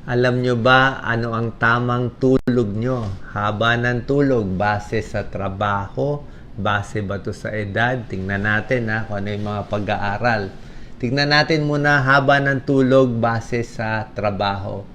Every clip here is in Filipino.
Alam nyo ba ano ang tamang tulog nyo? Haba ng tulog, base sa trabaho, base ba to sa edad? Tingnan natin kung ano yung mga pag-aaral. Tingnan natin muna haba ng tulog base sa trabaho.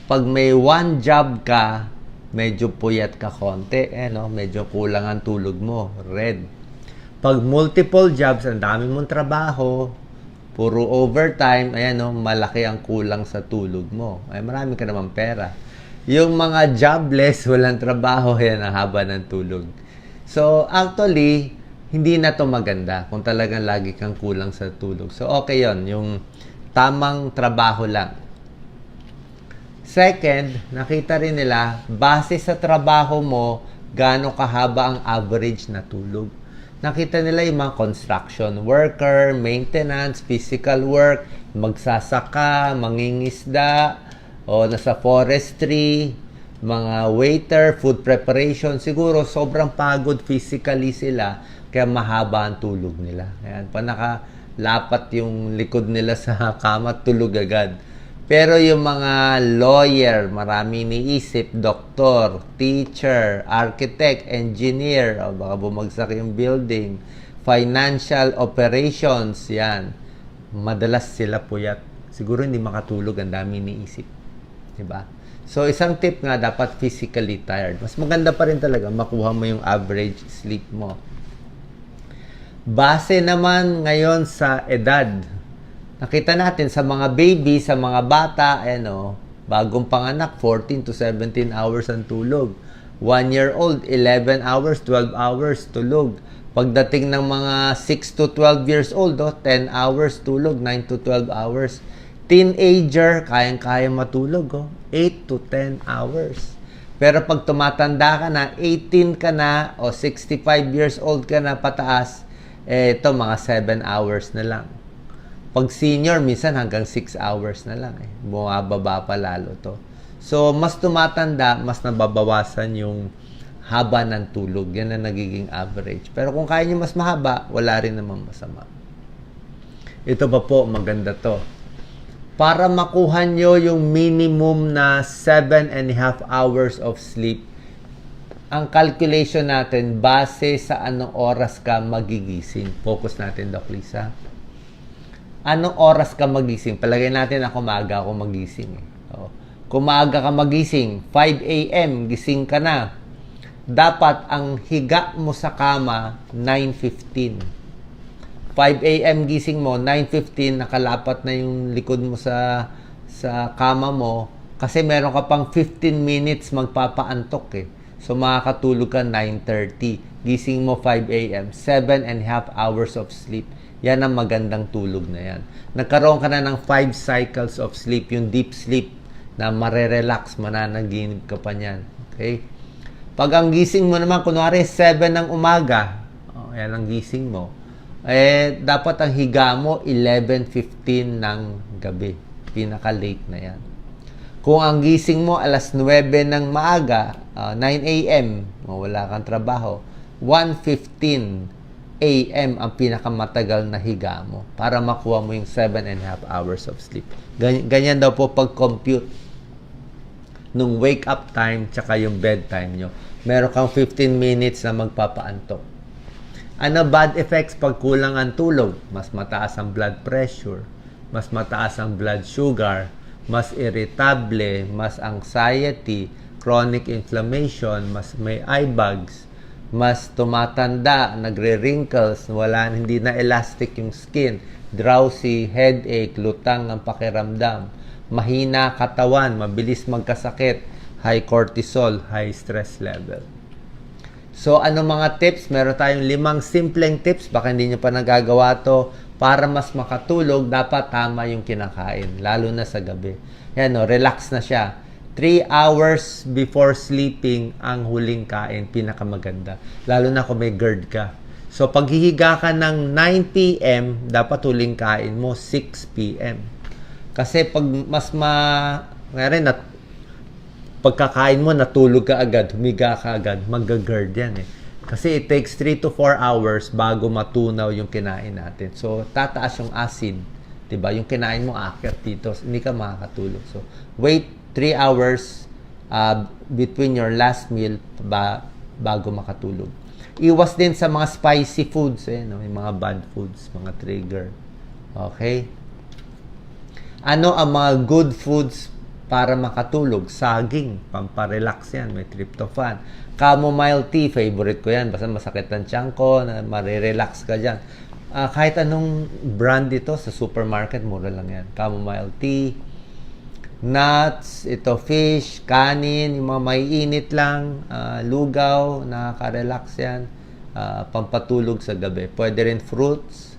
Pag may one job ka, medyo puyat ka konti, medyo kulang ang tulog mo, red. Pag multiple jobs, ang dami mong trabaho, puro overtime, malaki ang kulang sa tulog mo. Ay, marami ka naman pera. Yung mga jobless, walang trabaho, yan ang haba ng tulog. So, actually, hindi na to maganda kung talagang lagi kang kulang sa tulog. So, okay yon, yung tamang trabaho lang. Second, nakita rin nila, base sa trabaho mo, gaano kahaba ang average na tulog. Nakita nila yung mga construction worker, maintenance, physical work, magsasaka, mangingisda, o nasa forestry, mga waiter, food preparation. Siguro sobrang pagod physically sila, kaya mahaba ang tulog nila. Ayan, pa nakalapat yung likod nila sa kama, tulog agad. Pero yung mga lawyer, marami iniisip, doktor, teacher, architect, engineer, o baka bumagsak yung building, financial operations, yan. Madalas sila puyat. Siguro hindi makatulog, ang dami iniisip. Diba? So, isang tip nga, dapat physically tired. Mas maganda pa rin talaga, makuha mo yung average sleep mo. Base naman ngayon sa edad, nakita natin sa mga baby, sa mga bata, bagong panganak, 14 to 17 hours ang tulog. 1 year old, 11 hours, 12 hours tulog. Pagdating ng mga 6 to 12 years old, 10 hours tulog, 9 to 12 hours. Teenager, kayang-kaya matulog, 8 to 10 hours. Pero pag tumatanda ka na, 18 ka na, o 65 years old ka na pataas, ito mga 7 hours na lang. Pag senior, minsan hanggang 6 hours na lang. Bumababa pa lalo to. So, mas tumatanda, mas nababawasan yung haba ng tulog. Yan ang nagiging average. Pero kung kaya nyo mas mahaba, wala rin namang masama. Ito pa po, maganda to. Para makuha nyo yung minimum na 7.5 hours of sleep, ang calculation natin, base sa anong oras ka magigising. Focus natin, Doc Lisa. Anong oras ka magising? Palagay natin ako maaga ako magising. Kung maaga ka magising, 5 a.m. gising ka na. Dapat ang higa mo sa kama, 9:15. 5 a.m. gising mo, 9:15, nakalapat na yung likod mo sa kama mo. Kasi meron ka pang 15 minutes magpapaantok . So makakatulog ka 9:30. Gising mo 5 a.m. 7.5 hours of sleep. Yan ang magandang tulog na yan. Nagkaroon ka na ng 5 cycles of sleep, yung deep sleep, na marerelax, mananaginip ka pa niyan. Okay? Pag ang gising mo naman, kunwari 7 ng umaga, yan ang gising mo, dapat ang higa mo 11:15 ng gabi. Pinaka-late na yan. Kung ang gising mo alas 9 ng maaga, 9 a.m., wala kang trabaho, 1:15 a.m. ang pinakamatagal na higa mo para makuha mo yung 7.5 hours of sleep. Ganyan daw po pag-compute nung wake up time tsaka yung bedtime nyo. Meron kang 15 minutes na magpapaantok. Ano bad effects pag kulang ang tulog? Mas mataas ang blood pressure, mas mataas ang blood sugar, mas irritable, mas anxiety, chronic inflammation, mas may eye bags, mas tumatanda, nagre-wrinkles, hindi na elastic yung skin, drowsy, headache, lutang ang pakiramdam, mahina katawan, mabilis magkasakit, high cortisol, high stress level. So, ano mga tips? Meron tayong 5 simpleng tips, baka hindi nyo pa nagagawa to, para mas makatulog, dapat tama yung kinakain, lalo na sa gabi. Yan relax na siya. 3 hours before sleeping ang huling kain, pinakamaganda. Lalo na kung may GERD ka. So, pag hihiga ka ng 9 p.m., dapat huling kain mo 6 p.m. Kasi pag pagkakain mo, natulog ka agad, humiga ka agad, mag-GERD yan Kasi it takes 3 to 4 hours bago matunaw yung kinain natin. So, tataas yung acid. Diba? Yung kinain mo, aakyat dito. Hindi ka makakatulog. So, wait 3 hours between your last meal bago makatulog. Iwas din sa mga spicy foods, yung mga bad foods, mga trigger. Okay? Ano ang mga good foods para makatulog? Saging, pamparelax yan, may tryptophan. Chamomile tea, favorite ko yan. Basta masakit ang tiyan ko, marirelax ka dyan. Kahit anong brand ito sa supermarket, mura lang yan. Chamomile tea, nuts, ito fish, kanin, yung mga maiinit lang, lugaw, nakaka-relax yan. Pampatulog sa gabi. Pwede rin fruits.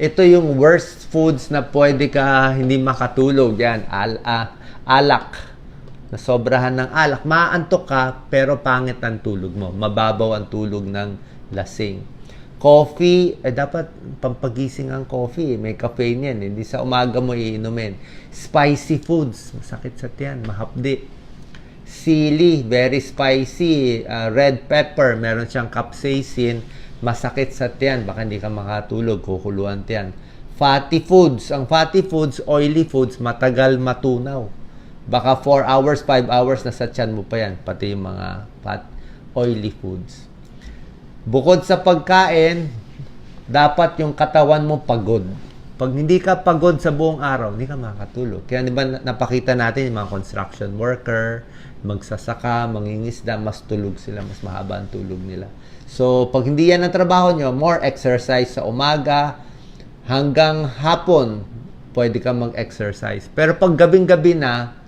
Ito yung worst foods na pwede ka hindi makatulog. Yan, alak. Nasobrahan ng alak. Maantok ka, pero pangit ang tulog mo. Mababaw ang tulog ng lasing. Coffee, dapat pampagising ang coffee. May caffeine yan. Hindi sa umaga mo iinumin. Spicy foods, masakit sa tiyan, mahapdi. Sili, very spicy. Red pepper, meron siyang capsaicin. Masakit sa tiyan, baka hindi ka makatulog, kukuluan tiyan. Fatty foods. Ang fatty foods, oily foods, matagal matunaw. Baka 4 hours, 5 hours na sa tiyan mo pa yan. Pati yung mga oily foods. Bukod sa pagkain, dapat yung katawan mo pagod. Pag hindi ka pagod sa buong araw, hindi ka makakatulog. Kaya di ba napakita natin yung mga construction worker, magsasaka, mangingisda, mas tulog sila, mas mahaba ang tulog nila. So, pag hindi yan ang trabaho nyo, more exercise sa umaga hanggang hapon, pwede ka mag-exercise. Pero pag gabing-gabi na,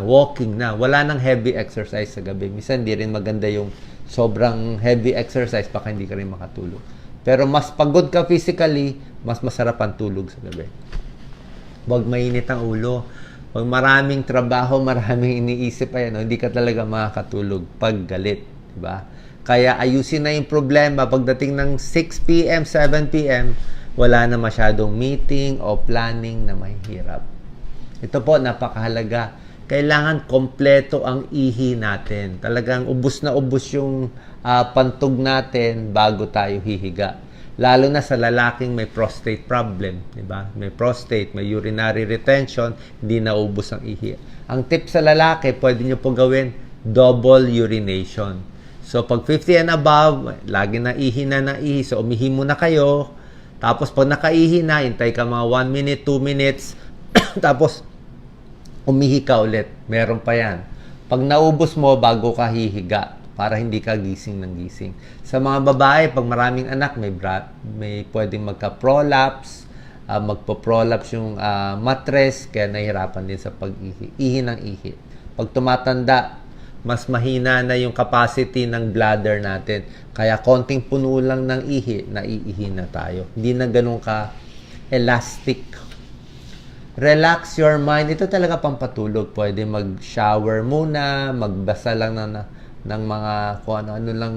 walking na. Wala nang heavy exercise sa gabi. Minsan, hindi rin maganda yung sobrang heavy exercise, baka hindi ka rin makatulog. Pero mas pagod ka physically, mas masarap ang tulog sa gabi. Huwag mainit ang ulo. Huwag maraming trabaho, maraming iniisip, hindi ka talaga makakatulog pag galit. Diba? Kaya ayusin na yung problema. Pagdating ng 6 p.m., 7 p.m., wala na masyadong meeting o planning na mahirap. Ito po, napakahalaga. Kailangan kompleto ang ihi natin. Talagang ubos na ubos yung pantog natin bago tayo hihiga. Lalo na sa lalaking may prostate problem. Diba? May prostate, may urinary retention, hindi na ubos ang ihi. Ang tip sa lalaki, pwede nyo po gawin double urination. So, pag 50 and above, lagi na ihi na ihi. So, umihi muna kayo. Tapos, pag nakaihi na, hintay ka mga 1 minute, 2 minutes. Tapos, umihi ka ulit. Meron pa yan. Pag naubos mo, bago ka hihiga. Para hindi ka gising ng gising. Sa mga babae, pag maraming anak, may pwedeng magka-prolapse. Magpo-prolapse yung mattress. Kaya nahihirapan din sa pag-ihi. Ihi ng ihi. Pag tumatanda, mas mahina na yung capacity ng bladder natin. Kaya konting puno lang ng ihi, naiihi na tayo. Hindi na ganun ka elastic. Relax your mind. Ito talaga pampatulog. Pwede mag-shower muna, magbasa lang ng mga kung ano lang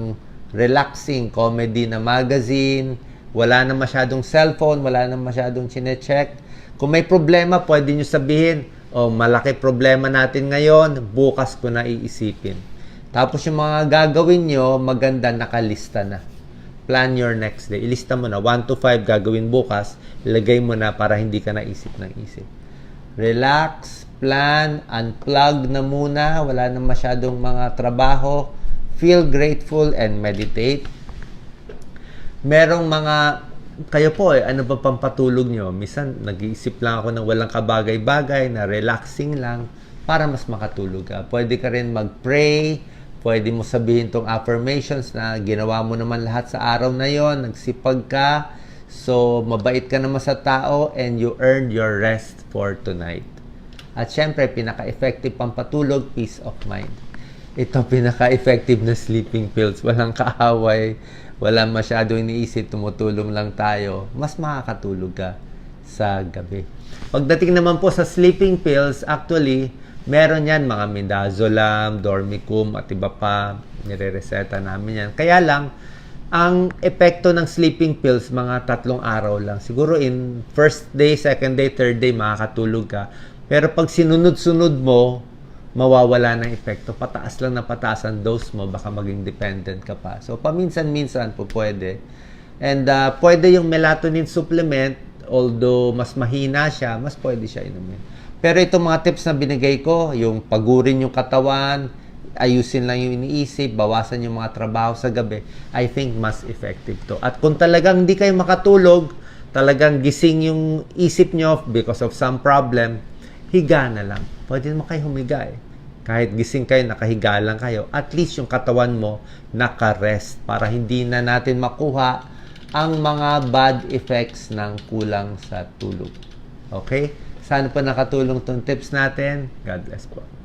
relaxing comedy na magazine. Wala na masyadong cellphone, wala na masyadong chinecheck. Kung may problema, pwede nyo sabihin, malaki problema natin ngayon, bukas ko na iisipin. Tapos yung mga gagawin nyo, maganda nakalista na. Plan your next day. Ilista mo na, 1 to 5 gagawin bukas, ilagay mo na para hindi ka naisip ng isip. Relax, plan, unplug na muna, wala na masyadong mga trabaho, feel grateful and meditate. Merong mga kayo po, ano ba pampatulog nyo? Minsan, nag-iisip lang ako ng walang kabagay-bagay, na relaxing lang, para mas makatulog ka. Pwede ka rin mag-pray, pwede mo sabihin tong affirmations na ginawa mo naman lahat sa araw na yon, nagsipag ka, so mabait ka naman sa tao, and you earned your rest for tonight. At syempre, pinaka-effective pampatulog, peace of mind. Ito pinaka-effective na sleeping pills. Walang kaaway, wala masyado iniisip, tumutulong lang tayo, mas makakatulog ka sa gabi. Pagdating naman po sa sleeping pills, actually, meron yan, mga midazolam, dormicum, at iba pa, nire-reseta namin yan. Kaya lang, ang epekto ng sleeping pills, mga 3 araw lang. Siguro in first day, second day, third day, makakatulog ka. Pero pag sinunod-sunod mo, mawawala ng epekto. Pataas lang na pataas ang dose mo, baka maging dependent ka pa. So, paminsan-minsan po pwede. And pwede yung melatonin supplement, although mas mahina siya, mas pwede siya inumin. Pero itong mga tips na binigay ko, yung pagurin yung katawan, ayusin lang yung iniisip, bawasan yung mga trabaho sa gabi, I think mas effective to. At kung talagang hindi kayo makatulog, talagang gising yung isip nyo because of some problem, higa na lang. Pwede naman kayo humiga eh. Kahit gising kayo, nakahiga lang kayo, at least yung katawan mo naka-rest para hindi na natin makuha ang mga bad effects ng kulang sa tulog. Okay? Sana po nakatulong tong tips natin. God bless po.